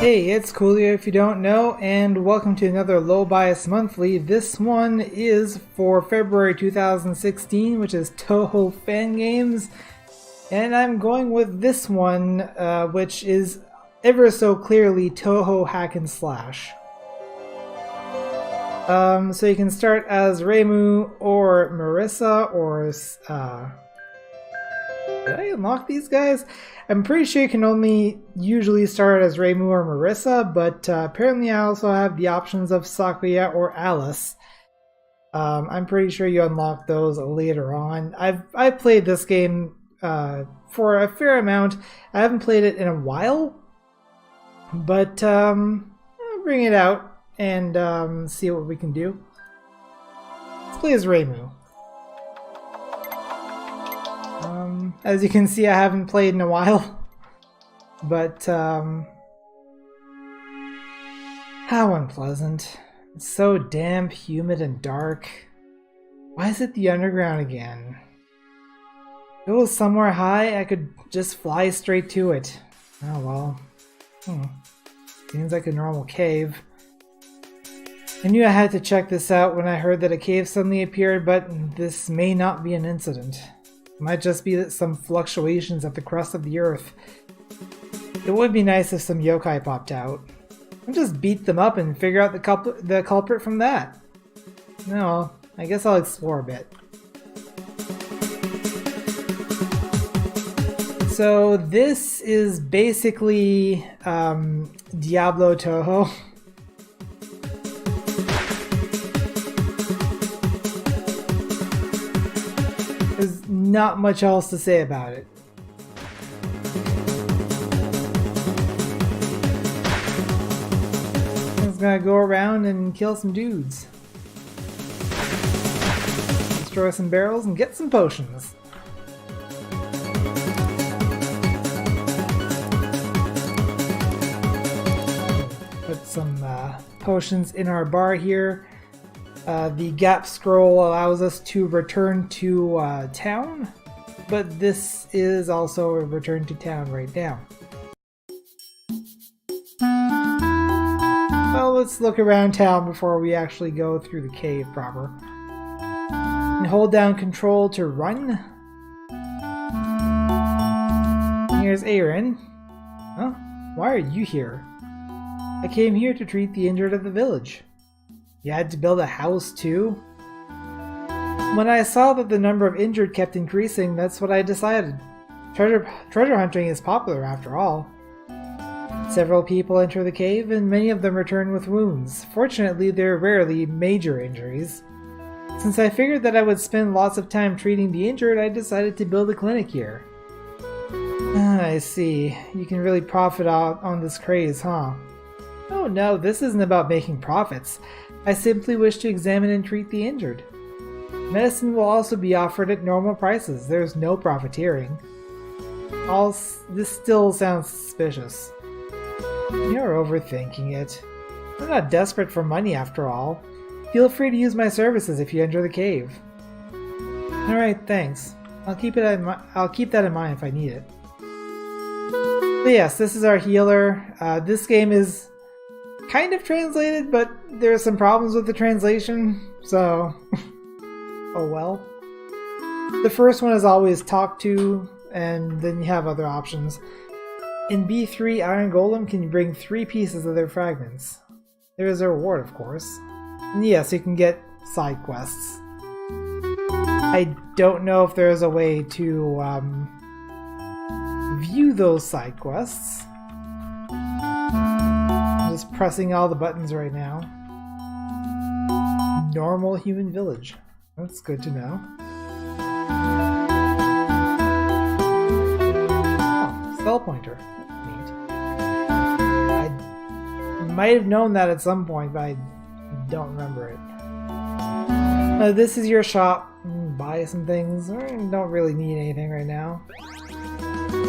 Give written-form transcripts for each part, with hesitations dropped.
Hey, it's Coolio if you don't know, and welcome to another Low Bias Monthly. This one is for February 2016, which is Touhou Fangames, and I'm going with this one, which is ever so clearly Touhou Hack and Slash. So you can start as Reimu or Marissa or did I unlock these guys? I'm pretty sure you can only usually start as Reimu or Marissa, but apparently I also have the options of Sakuya or Alice. I'm pretty sure you unlock those later on. I've played this game for a fair amount. I haven't played it in a while, but I'll bring it out and see what we can do. Let's play as Reimu. As you can see, I haven't played in a while, but how unpleasant. It's so damp, humid, and dark. Why is it the underground again? If it was somewhere high, I could just fly straight to it. Oh well. Seems like a normal cave. I knew I had to check this out when I heard that a cave suddenly appeared, but this may not be an incident. It might just be some fluctuations at the crust of the earth. It would be nice if some yokai popped out. I'll just beat them up and figure out the culprit from that. No, I guess I'll explore a bit. So this is basically Diablo Touhou. There's not much else to say about it. I'm just gonna go around and kill some dudes. Destroy some barrels and get some potions. Put some potions in our bar here. The gap scroll allows us to return to town, but this is also a return to town right now. Well, let's look around town before we actually go through the cave proper. And hold down control to run. Here's Aaron. Huh? Why are you here? I came here to treat the injured of the village. You had to build a house too? When I saw that the number of injured kept increasing, that's what I decided. Treasure hunting is popular after all. Several people enter the cave and many of them return with wounds. Fortunately, they're rarely major injuries. Since I figured that I would spend lots of time treating the injured, I decided to build a clinic here. I see. You can really profit on this craze, huh? Oh no, this isn't about making profits. I simply wish to examine and treat the injured. Medicine will also be offered at normal prices. There's no profiteering. This still sounds suspicious. You're overthinking it. I'm not desperate for money after all. Feel free to use my services if you enter the cave. Alright, thanks. I'll keep that in mind if I need it. But yes, this is our healer. This game is kind of translated, but there are some problems with the translation, so oh well. The first one is always talk to, and then you have other options. In B3, Iron Golem can bring 3 pieces of their fragments. There is a reward, of course. And yes, you can get side quests. I don't know if there is a way to view those side quests. Just pressing all the buttons right now. Normal human village. That's good to know. Oh, spell pointer. Neat. I might have known that at some point, but I don't remember it. This is your shop. Buy some things. I don't really need anything right now.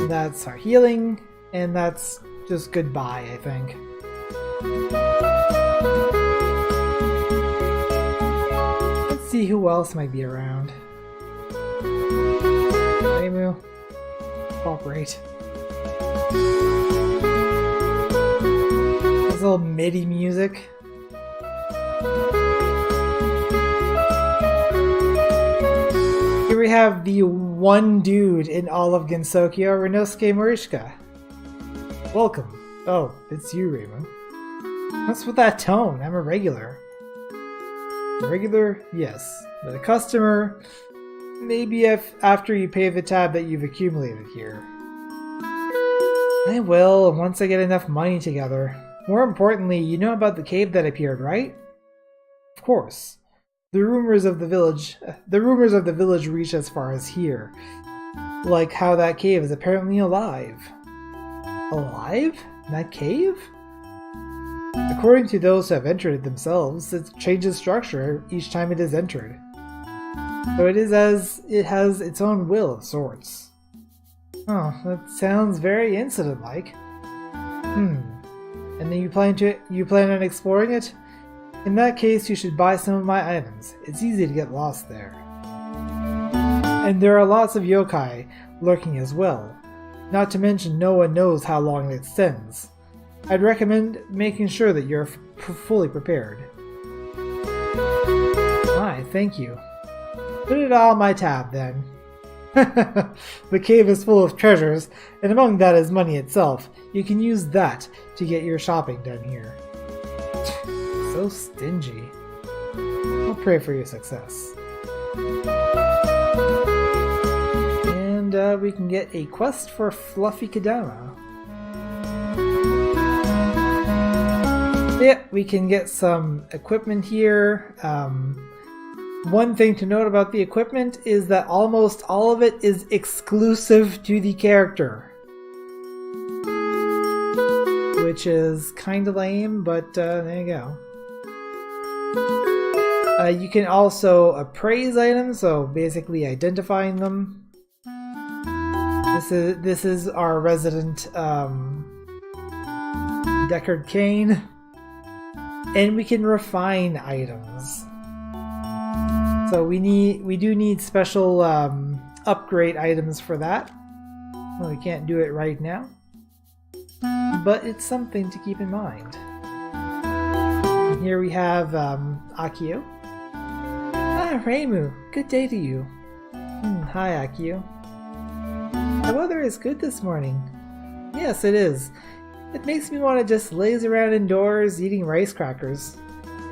That's our healing, and that's just goodbye, I think. Let's see who else might be around. Reimu. Cooperate. MIDI music. Here we have the one dude in all of Gensokyo, Renosuke Morishika. Welcome. Oh, it's you, Raymond. What's with that tone? I'm a regular. A regular? Yes. But a customer? Maybe if after you pay the tab that you've accumulated here. I will, once I get enough money together. More importantly, you know about the cave that appeared, right? Of course. The rumors of the village reach as far as here. Like how that cave is apparently alive. Alive? In that cave? According to those who have entered it themselves, it changes structure each time it is entered. So it is as it has its own will of sorts. Oh, that sounds very incident-like. And then you plan on exploring it? In that case, you should buy some of my items. It's easy to get lost there. And there are lots of yokai lurking as well. Not to mention no one knows how long it extends. I'd recommend making sure that you're fully prepared. Why, thank you. Put it all on my tab, then. The cave is full of treasures, and among that is money itself. You can use that to get your shopping done here. So stingy. I'll pray for your success. And we can get a quest for Fluffy Kadama. Yeah, we can get some equipment here. One thing to note about the equipment is that almost all of it is exclusive to the character. Which is kinda lame, but there you go. You can also appraise items, so basically identifying them. This is our resident Deckard Cain. And we can refine items. So we do need special upgrade items for that. Well, we can't do it right now, but it's something to keep in mind. And here we have Akio. Ah, Reimu, good day to you. Hi, Akio. The weather is good this morning. Yes, it is. It makes me want to just laze around indoors eating rice crackers.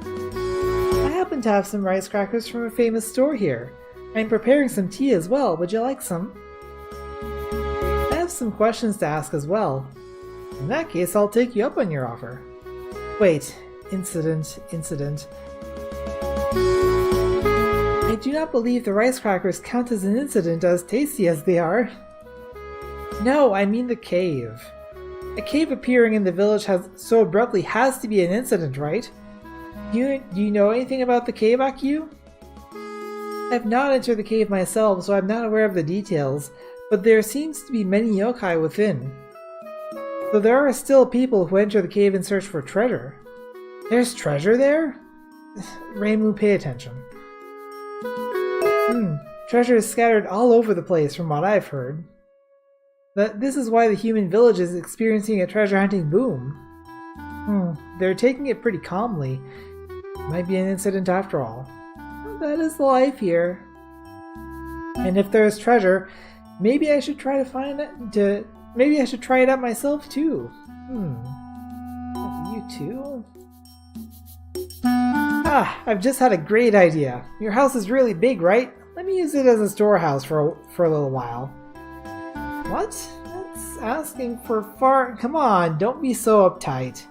I happen to have some rice crackers from a famous store here. I'm preparing some tea as well. Would you like some? I have some questions to ask as well. In that case, I'll take you up on your offer. Wait, incident. I do not believe the rice crackers count as an incident as tasty as they are. No, I mean the cave. A cave appearing in the village so abruptly has to be an incident, right? Do you know anything about the cave, Akio? I have not entered the cave myself, so I'm not aware of the details, but there seems to be many yokai within. So there are still people who enter the cave in search for treasure. There's treasure there? Reimu, pay attention. Treasure is scattered all over the place from what I've heard. This is why the human village is experiencing a treasure hunting boom. They're taking it pretty calmly. Might be an incident after all. That is life here. And if there's treasure, maybe I should try to find it. Maybe I should try it out myself too. You too? I've just had a great idea. Your house is really big, right? Let me use it as a storehouse for a little while. What? That's asking for far... Come on, don't be so uptight.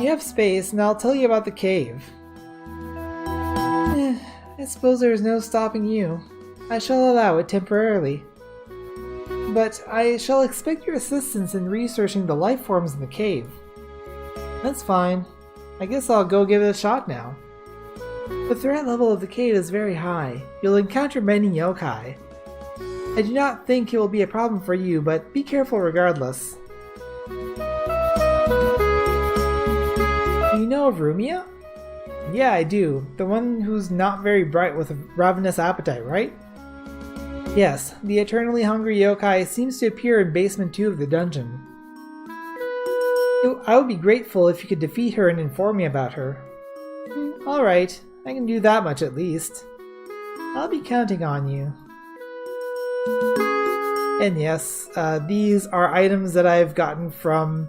You have space, and I'll tell you about the cave. I suppose there is no stopping you. I shall allow it temporarily. But I shall expect your assistance in researching the life forms in the cave. That's fine. I guess I'll go give it a shot now. The threat level of the cave is very high. You'll encounter many yokai. I do not think it will be a problem for you, but be careful regardless. Do you know of Rumia? Yeah, I do. The one who's not very bright with a ravenous appetite, right? Yes, the eternally hungry yokai seems to appear in basement 2 of the dungeon. I would be grateful if you could defeat her and inform me about her. Alright, I can do that much at least. I'll be counting on you. And yes, these are items that I've gotten from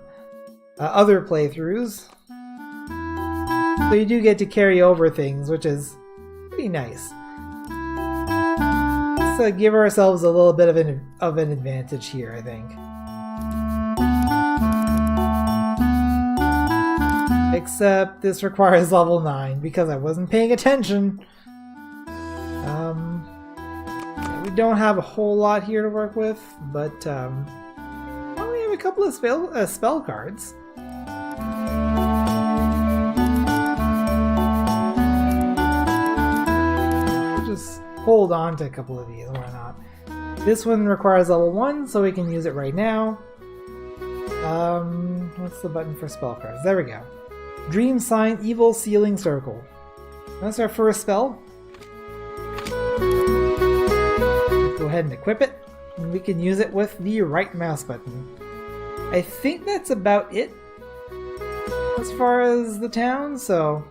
other playthroughs. So you do get to carry over things, which is pretty nice. So give ourselves a little bit of an advantage here, I think. Except this requires level 9 because I wasn't paying attention. We don't have a whole lot here to work with, but we have a couple of spell cards. Just hold on to a couple of these, why not? This one requires level 1, so we can use it right now. What's the button for spell cards? There we go. Dream Sign, Evil Sealing Circle. That's our first spell. Go ahead and equip it, and we can use it with the right mouse button. I think that's about it as far as the town, so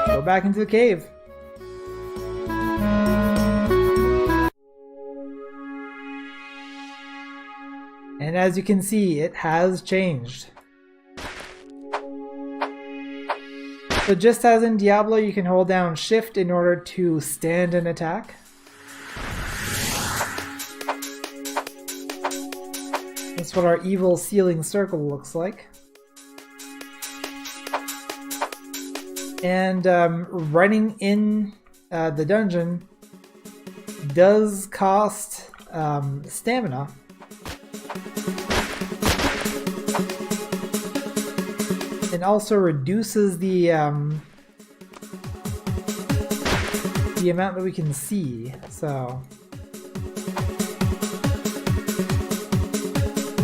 go back into the cave. And as you can see, it has changed. So just as in Diablo, you can hold down Shift in order to stand and attack. That's what our evil sealing circle looks like. And running in the dungeon does cost stamina. It also reduces the amount that we can see, so...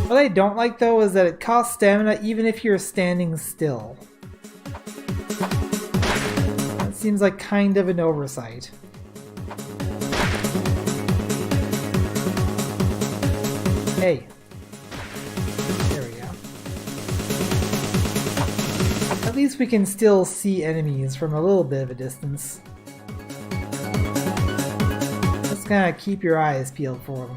What I don't like though is that it costs stamina even if you're standing still. That seems like kind of an oversight. Hey. There we go. At least we can still see enemies from a little bit of a distance. Just kind of keep your eyes peeled for them.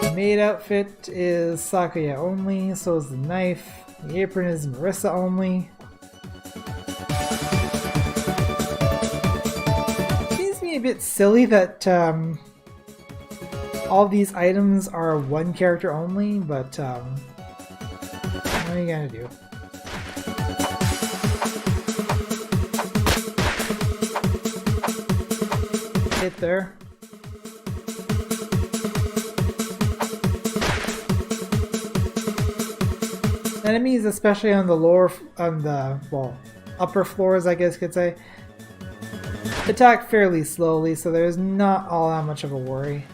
The maid outfit is Sakuya only, so is the knife. The apron is Marissa only. Seems to me a bit silly that all these items are one character only, but what are you gonna do? Hit there. Enemies, especially on the upper floors, I guess you could say, attack fairly slowly, so there's not all that much of a worry.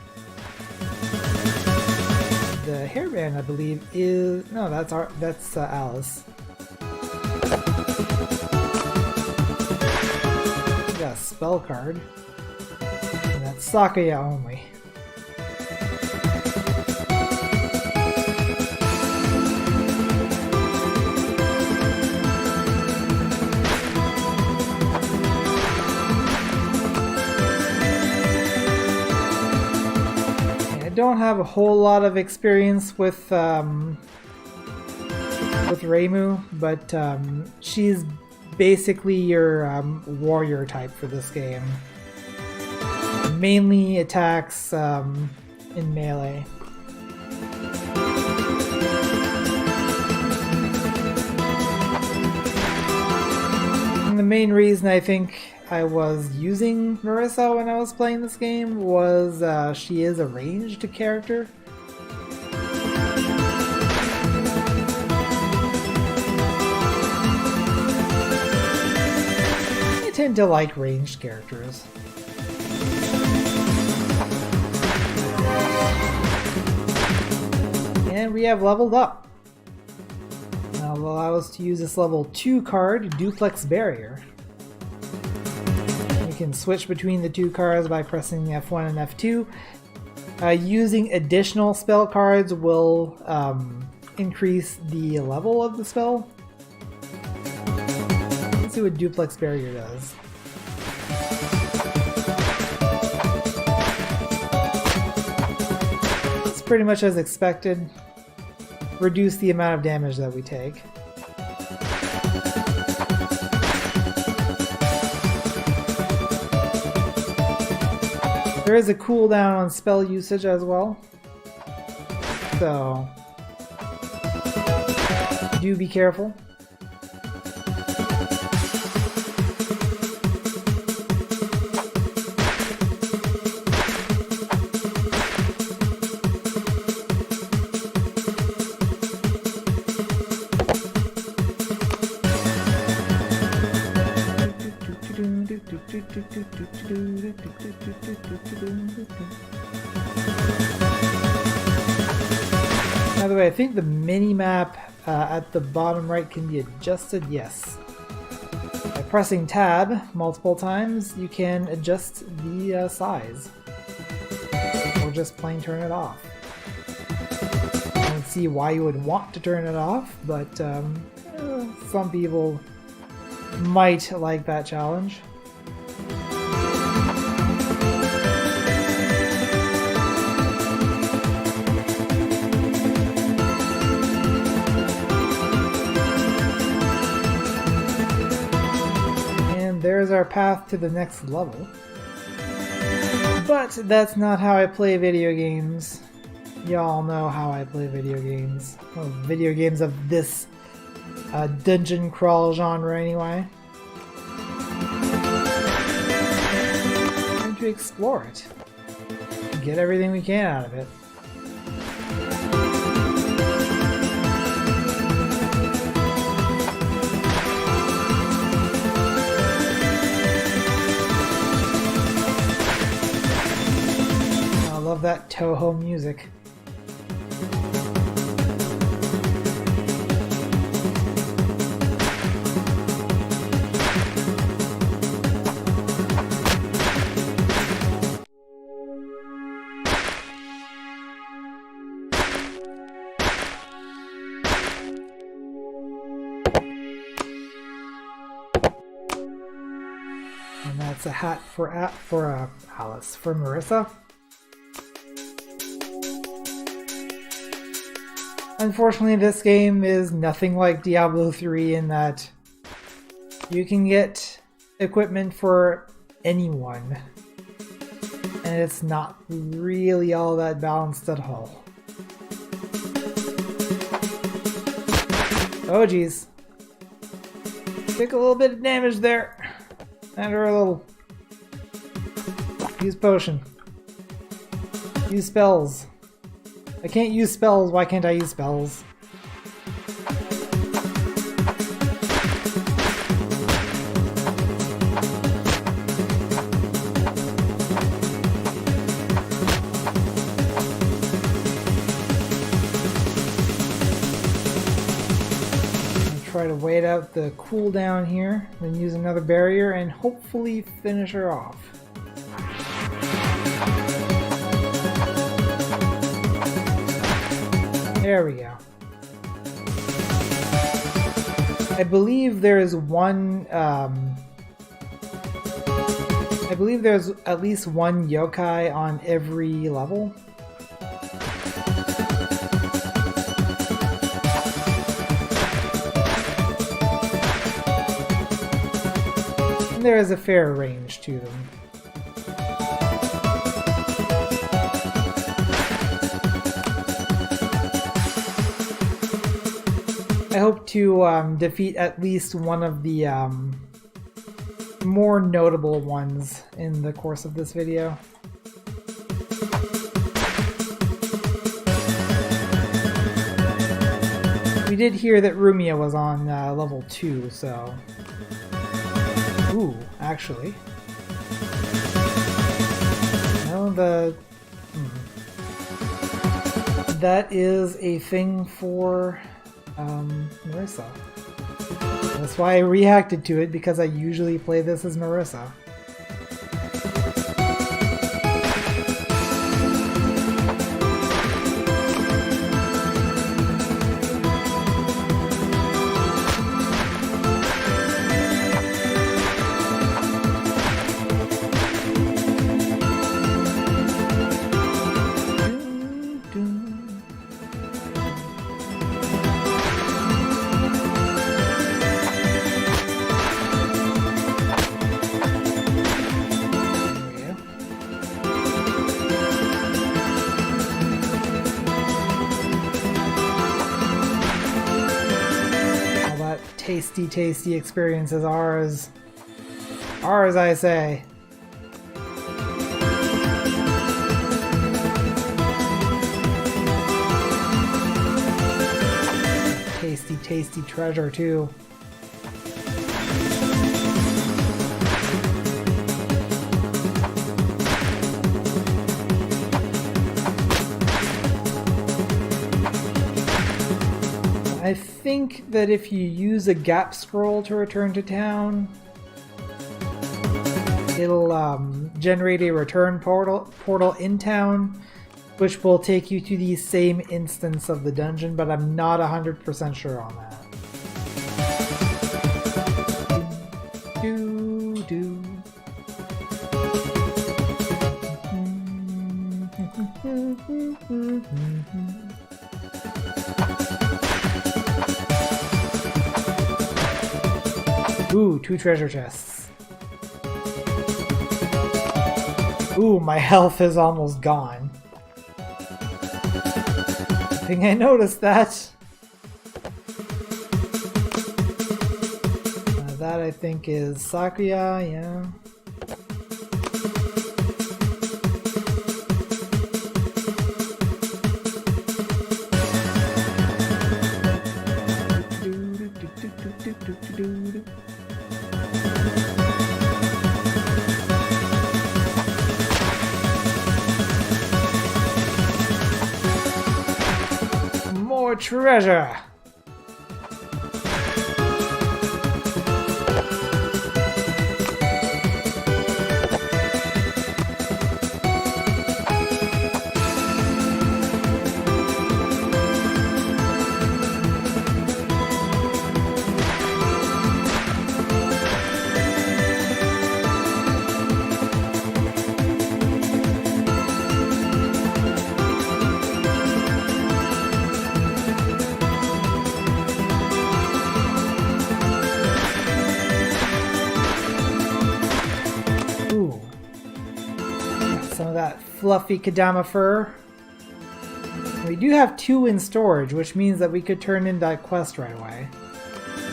The hairband, I believe, is that's Alice. We got a spell card, and that's Sakuya only. Don't have a whole lot of experience with Reimu, but she's basically your warrior type for this game. Mainly attacks in melee. And the main reason I think I was using Marissa when I was playing this game was she is a ranged character. I tend to like ranged characters. And we have leveled up. Now That'll allow us to use this level 2 card, Duplex Barrier. You can switch between the two cards by pressing F1 and F2. Using additional spell cards will increase the level of the spell. Let's see what Duplex Barrier does. It's pretty much as expected. Reduce the amount of damage that we take. There is a cooldown on spell usage as well, so do be careful. By the way, I think the mini-map at the bottom right can be adjusted, yes. By pressing tab multiple times, you can adjust the size. Or just plain turn it off. I don't see why you would want to turn it off, but some people might like that challenge. There's our path to the next level. But that's not how I play video games. Y'all know how I play video games. Well, video games of this dungeon crawl genre anyway. Time to explore it. Get everything we can out of it. Love that Touhou music. And that's a hat for Alice, for Marissa. Unfortunately, this game is nothing like Diablo 3 in that you can get equipment for anyone, and it's not really all that balanced at all. Oh geez. Took a little bit of damage there. And a little... Use potion. Use spells. I can't use spells, why can't I use spells? Try to wait out the cooldown here, then use another barrier and hopefully finish her off. There we go. I believe there's one, I believe there's at least one yokai on every level. And there is a fair range to them. I hope to defeat at least one of the more notable ones in the course of this video. We did hear that Rumia was on level 2, so... Ooh, actually. No, that is a thing for Marissa. That's why I reacted to it, because I usually play this as Marissa. Tasty experiences. Ours, I say. Tasty treasure too. I think that if you use a gap scroll to return to town, it'll generate a return portal in town, which will take you to the same instance of the dungeon, but I'm not 100% sure on that. Ooh, 2 treasure chests. Ooh, my health is almost gone. I think I noticed that. That I think is Sakuya, yeah. More treasure! Fluffy Kadama fur. We do have 2 in storage, which means that we could turn in that quest right away.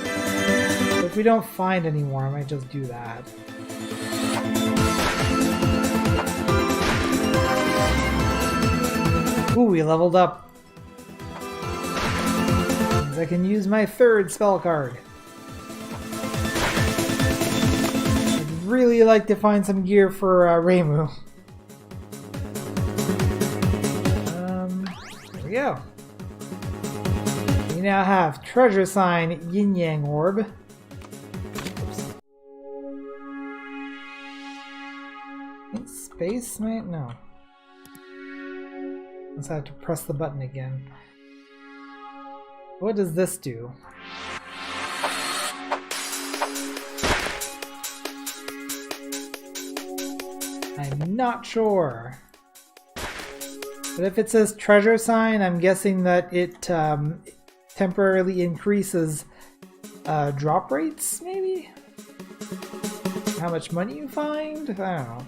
But if we don't find any more, I might just do that. Ooh, we leveled up. Means I can use my 3rd spell card. I'd really like to find some gear for Reimu. Go. We now have treasure sign Yin Yang orb. Oops. Space might no. Let's have to press the button again. What does this do? I'm not sure. But if it says treasure sign, I'm guessing that it temporarily increases drop rates, maybe? How much money you find? I don't know.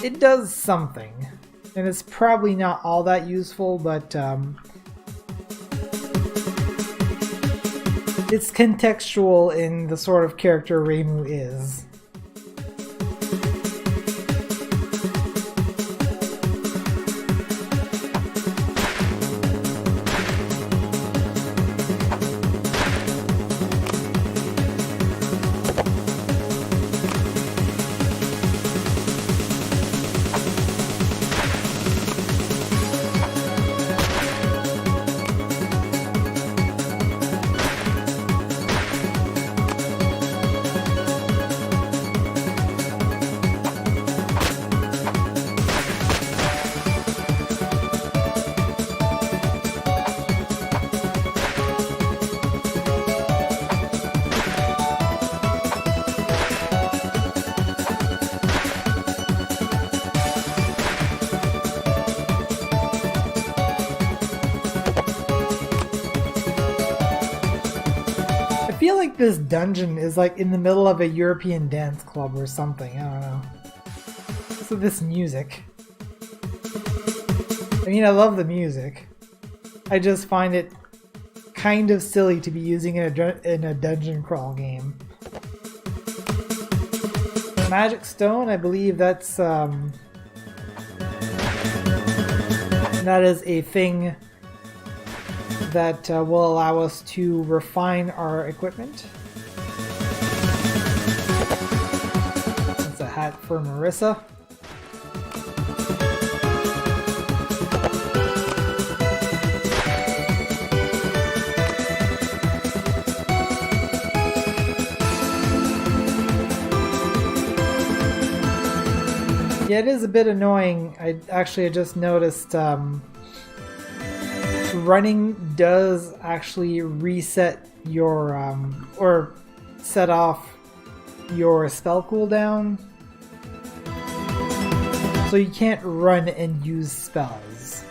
It does something. And it's probably not all that useful, but it's contextual in the sort of character Reimu is. feel like this dungeon is like in the middle of a European dance club or something. I don't know. So this music. I mean, I love the music. I just find it kind of silly to be using in a dungeon crawl game. Magic Stone, I believe that's that is a thing that will allow us to refine our equipment. That's a hat for Marissa. Yeah, it is a bit annoying. I just noticed running does actually reset your or set off your spell cooldown, so you can't run and use spells.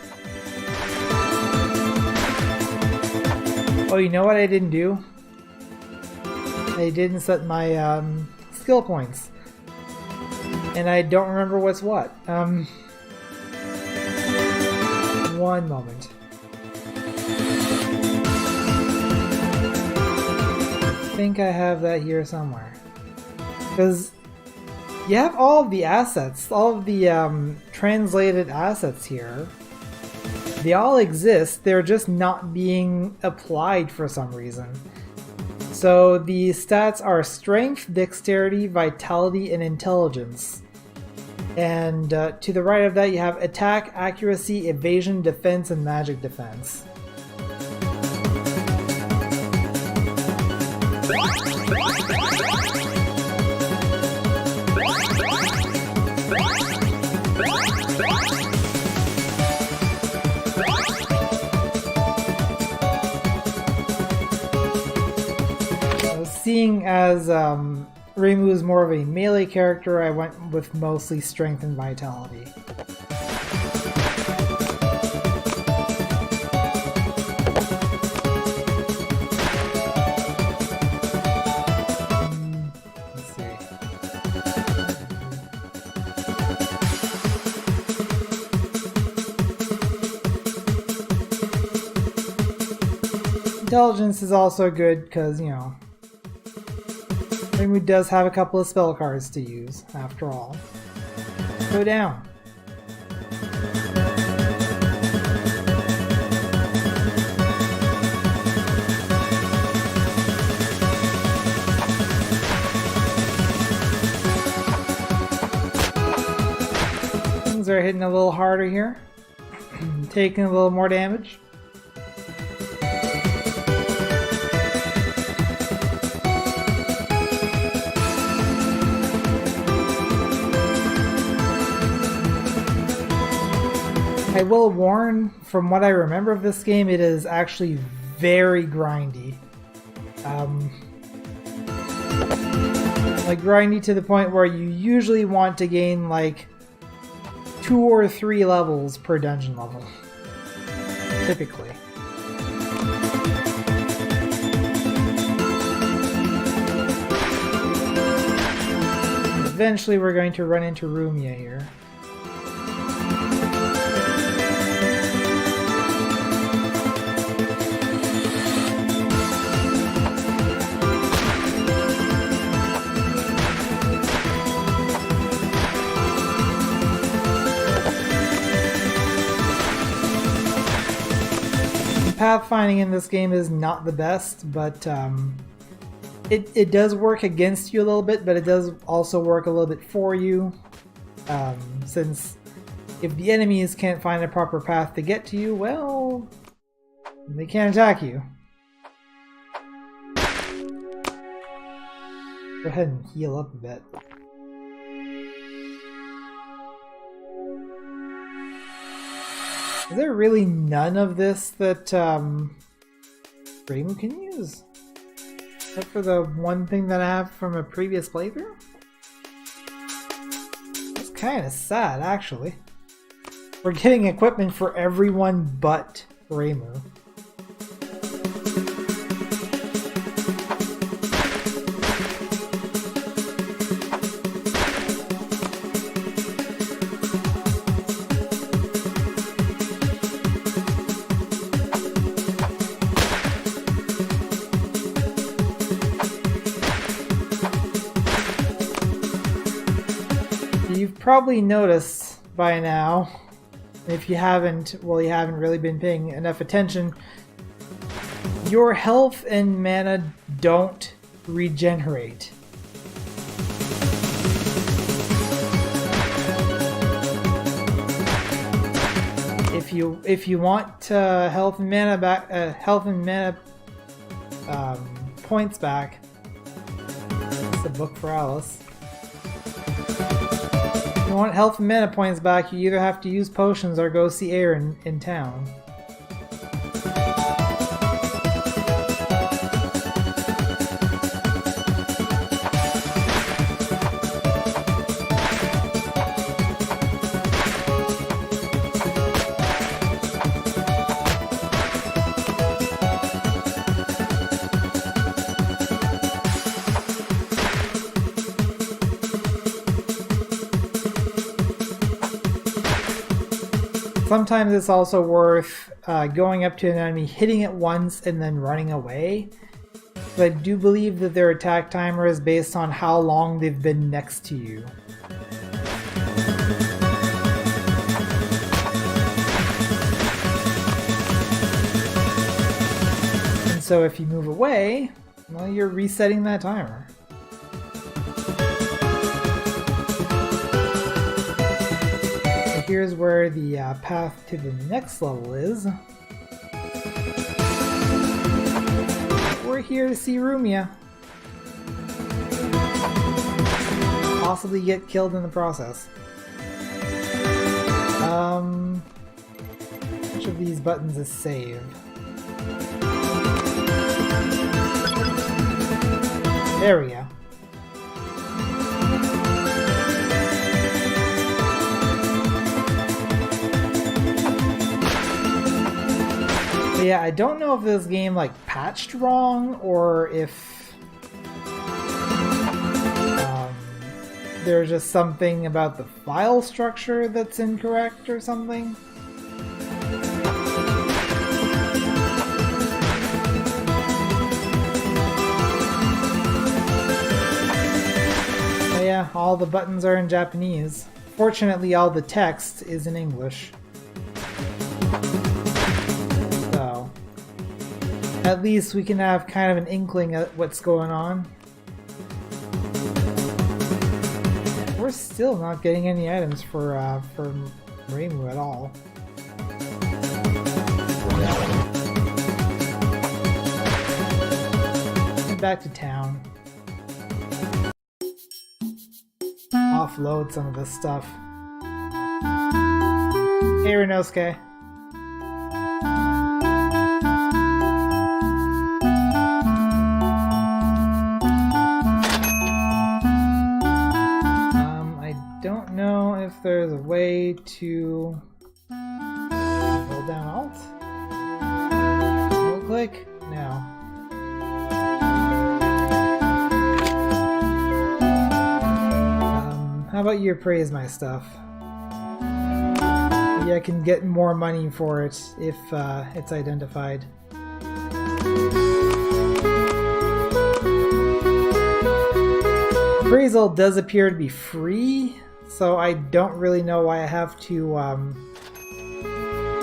Oh, you know what I didn't do? I didn't set my skill points. And I don't remember what's what. One moment. I think I have that here somewhere. Because you have all of the assets, all of the translated assets here. They all exist, they're just not being applied for some reason. So the stats are Strength, Dexterity, Vitality, and Intelligence. And to the right of that you have Attack, Accuracy, Evasion, Defense, and Magic Defense. Seeing as Reimu is more of a melee character, I went with mostly Strength and Vitality. Let's see. Intelligence is also good because, you know, Reimu does have a couple of spell cards to use, after all. Go down. Things are hitting a little harder here. Taking a little more damage. I will warn, from what I remember of this game, it is actually very grindy. Like grindy to the point where you usually want to gain like 2 or 3 levels per dungeon level. Typically. Eventually we're going to run into Rumia here. Pathfinding in this game is not the best, but it does work against you a little bit, but it does also work a little bit for you, since if the enemies can't find a proper path to get to you, well, they can't attack you. Go ahead and heal up a bit. Is there really none of this that Reimu can use? Except for the one thing that I have from a previous playthrough? That's kind of sad, actually. We're getting equipment for everyone but Reimu. probably noticed by now, if you haven't, well, you haven't really been paying enough attention, your health and mana don't regenerate. If you want health and mana points back, it's a book for Alice. If you want health and mana points back, you either have to use potions or go see Aaron in town. Sometimes it's also worth going up to an enemy, hitting it once, and then running away. But I do believe that their attack timer is based on how long they've been next to you. And so if you move away, well, you're resetting that timer. Here's where the path to the next level is. We're here to see Rumia. Possibly get killed in the process. Which of these buttons is save? There we go. Yeah, I don't know if this game like patched wrong or if there's just something about the file structure that's incorrect or something. But yeah, all the buttons are in Japanese. Fortunately, all the text is in English. At least we can have kind of an inkling at what's going on. We're still not getting any items for Reimu at all. Head back to town. Offload some of this stuff. Hey Renosuke. If there's a way to hold down Alt? Double click? No. How about you appraise my stuff? Maybe I can get more money for it if it's identified. Appraisal does appear to be free. So I don't really know why I have to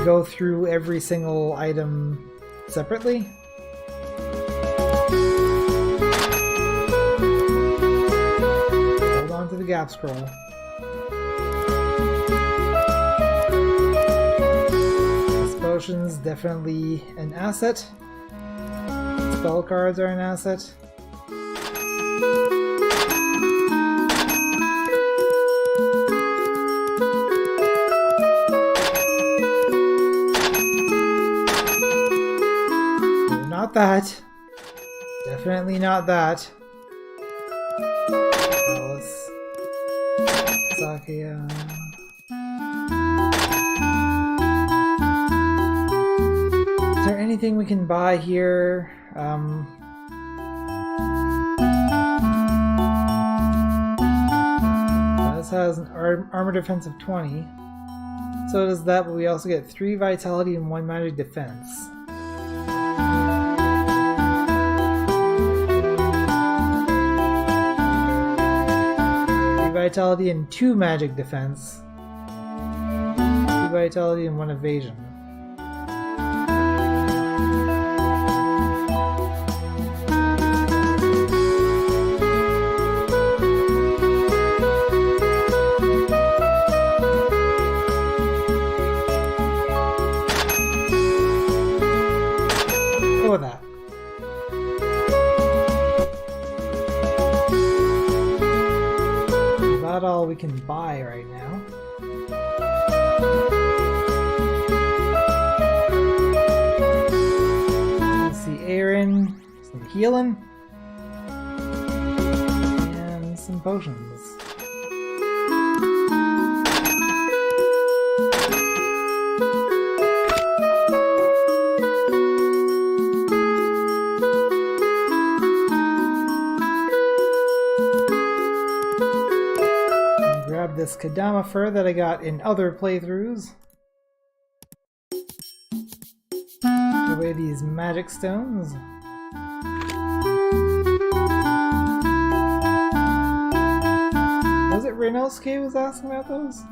go through every single item separately. Hold on to the gap scroll. This potion's definitely an asset. Spell cards are an asset. That. Definitely not that. Alice. Sakia. Is there anything we can buy here? This has an armor defense of 20. So does that, but we also get 3 vitality and 1 magic defense. vitality and 2 magic defense. 2 vitality and 1 evasion. Go with that. About all we can buy right now. Let's see, Aaron, some healing, and some potions. This Kadama fur that I got in other playthroughs. Put away these magic stones. Was it Renosuke was asking about those?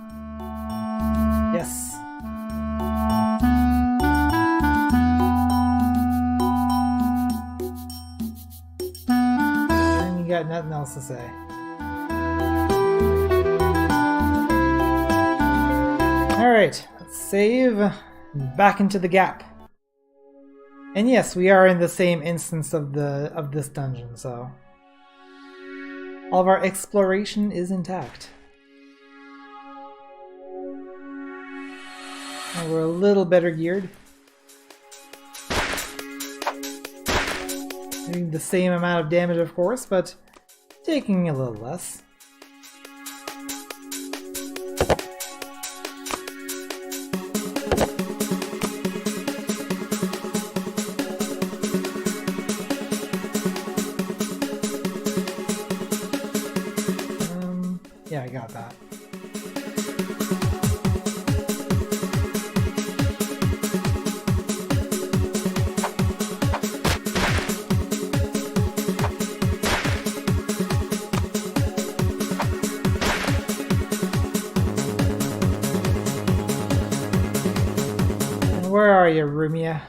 Yes. And you got nothing else to say. Alright, let's save, back into the gap. And yes, we are in the same instance of this dungeon, so all of our exploration is intact. And we're a little better geared. Doing the same amount of damage, of course, but taking a little less. Yeah, I got that. And where are you, Rumia?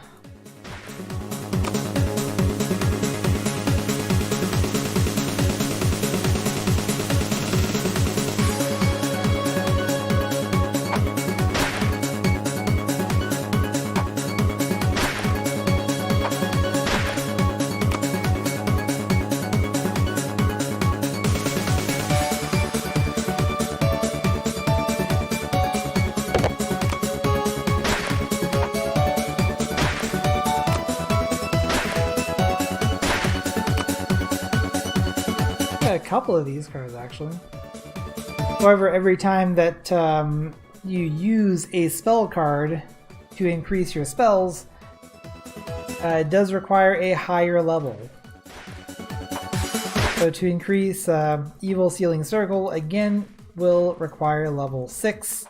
A couple of these cards actually. However, every time that you use a spell card to increase your spells, it does require a higher level. So to increase Evil Sealing Circle, again, will require level 6,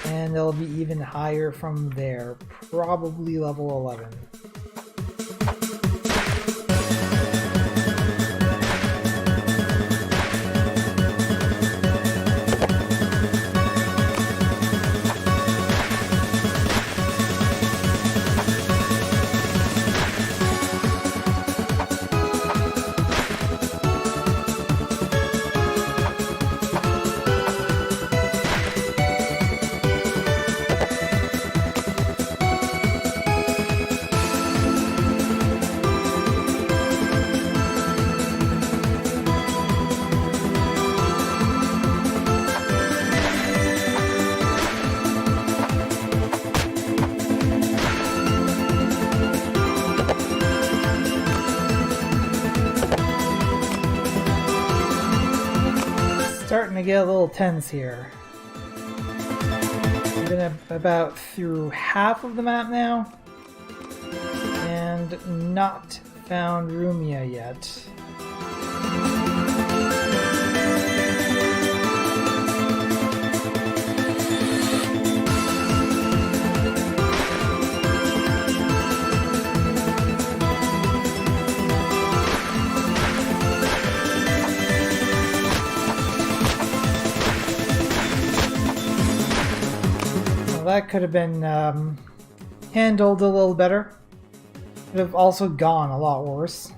and it'll be even higher from there, probably level 11. Starting to get a little tense here. I've been about through half of the map now, and not found Rumia yet. that could have been handled a little better. Could have also gone a lot worse.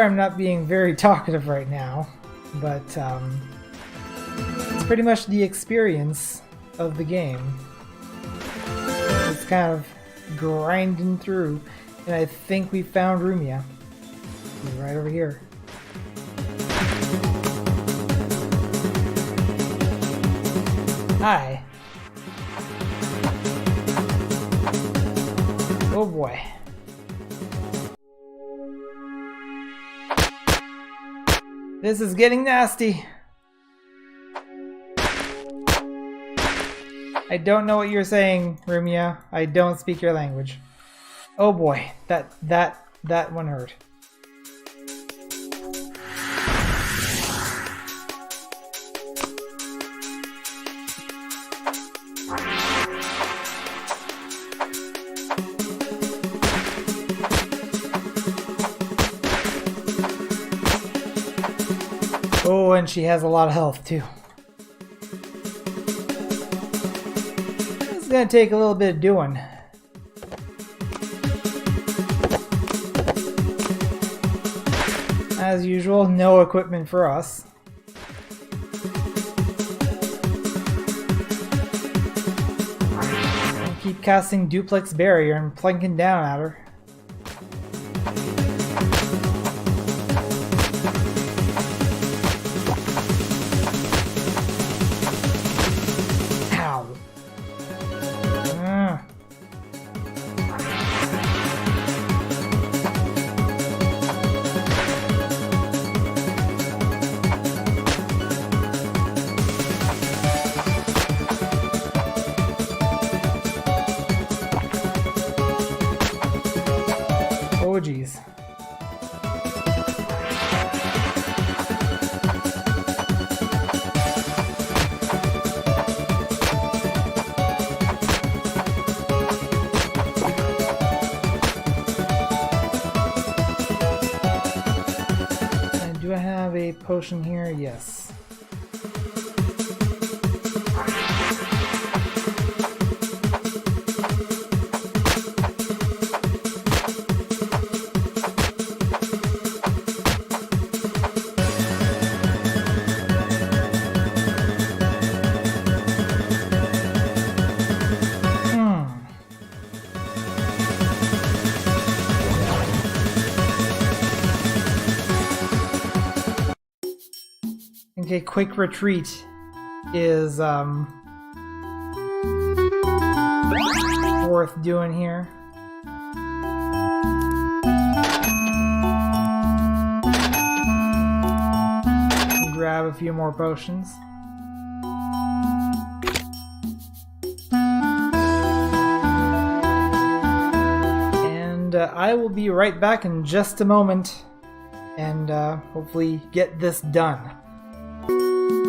I'm not being very talkative right now, but it's pretty much the experience of the game. It's kind of grinding through, and I think we found Rumia. He's right over here. Hi. Oh boy. This is getting nasty. I don't know what you're saying, Rumia. I don't speak your language. Oh boy, that one hurt. Oh, and she has a lot of health too. It's gonna take a little bit of doing. As usual, no equipment for us. I'll keep casting duplex barrier and plunking down at her. Oh geez. And do I have a potion here? Yes. think a quick retreat is worth doing here. Grab a few more potions. And I will be right back in just a moment and hopefully get this done.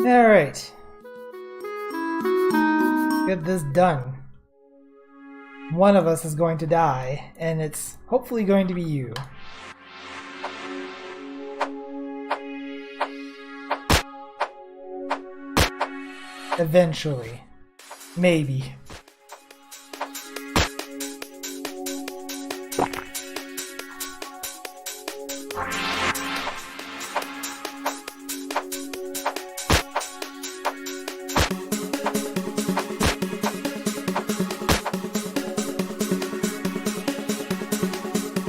Alright. Get this done. One of us is going to die, and it's hopefully going to be you. Eventually. Maybe.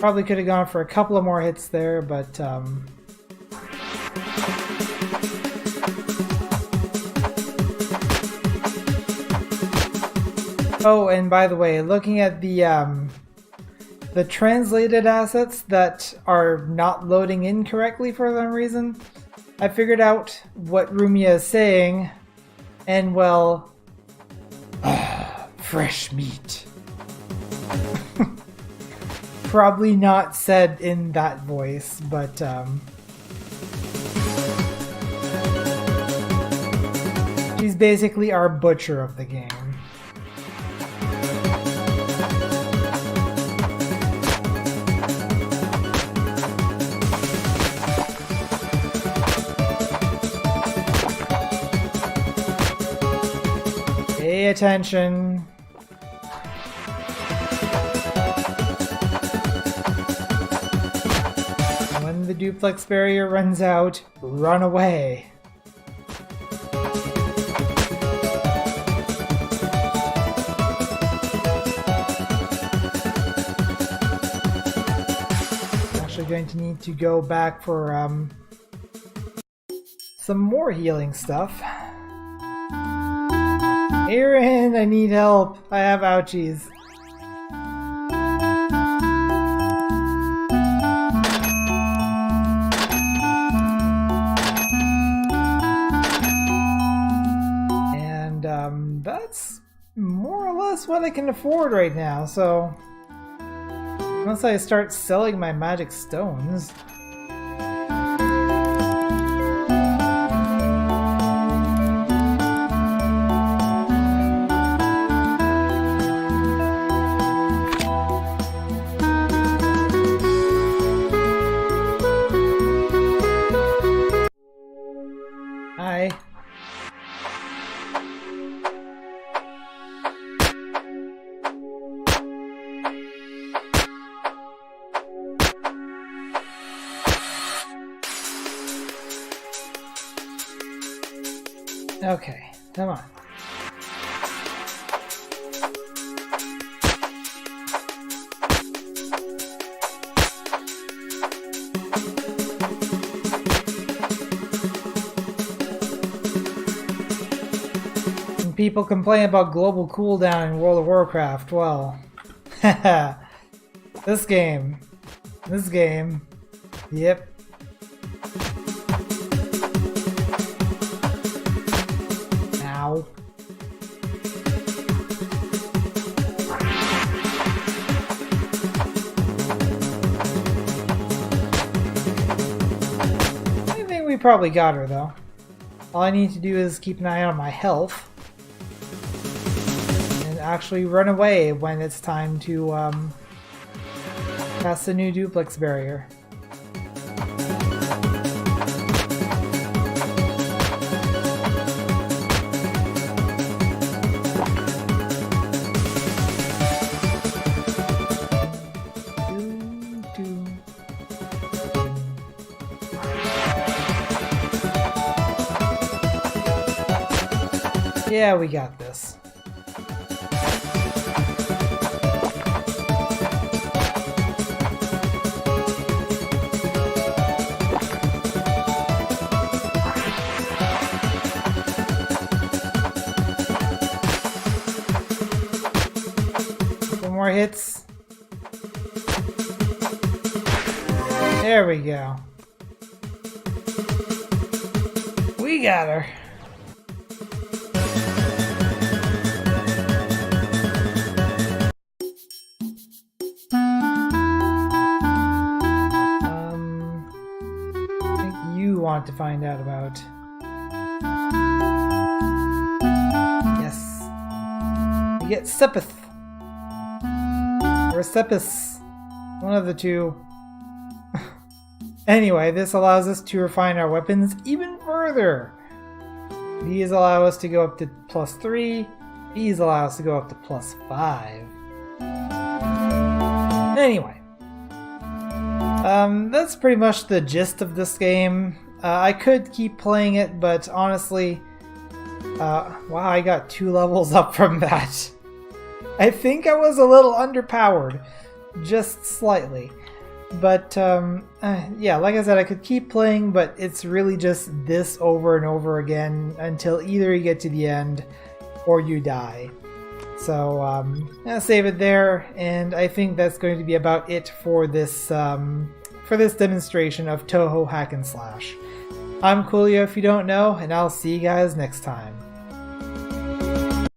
Probably could have gone for a couple of more hits there, but oh, and by the way, looking at the translated assets that are not loading in correctly for some reason, I figured out what Rumia is saying, and well, fresh meat. Probably not said in that voice, but she's basically our butcher of the game. Pay attention. When the duplex barrier runs out, run away. I'm actually going to need to go back for some more healing stuff. Aaron, I need help. I have ouchies. That's more or less what I can afford right now, so unless I start selling my magic stones. Hi. Okay, come on. When people complain about global cooldown in World of Warcraft, well, this game, yep. I think we probably got her though. All I need to do is keep an eye on my health and actually run away when it's time to pass the new duplex barrier. Yeah, we got this. more hits. There we go. We got her. I think you want to find out about. Yes. You get Sepith. Or Sepis. One of the two. Anyway, this allows us to refine our weapons even further. These allow us to go up to +3. These allow us to go up to +5. Anyway. That's pretty much the gist of this game. I could keep playing it, but honestly, wow, I got 2 levels up from that. I think I was a little underpowered, just slightly. But yeah, like I said, I could keep playing, but it's really just this over and over again until either you get to the end or you die. So I'll save it there, and I think that's going to be about it for this demonstration of Touhou Hack and Slash. I'm Coolio if you don't know, and I'll see you guys next time.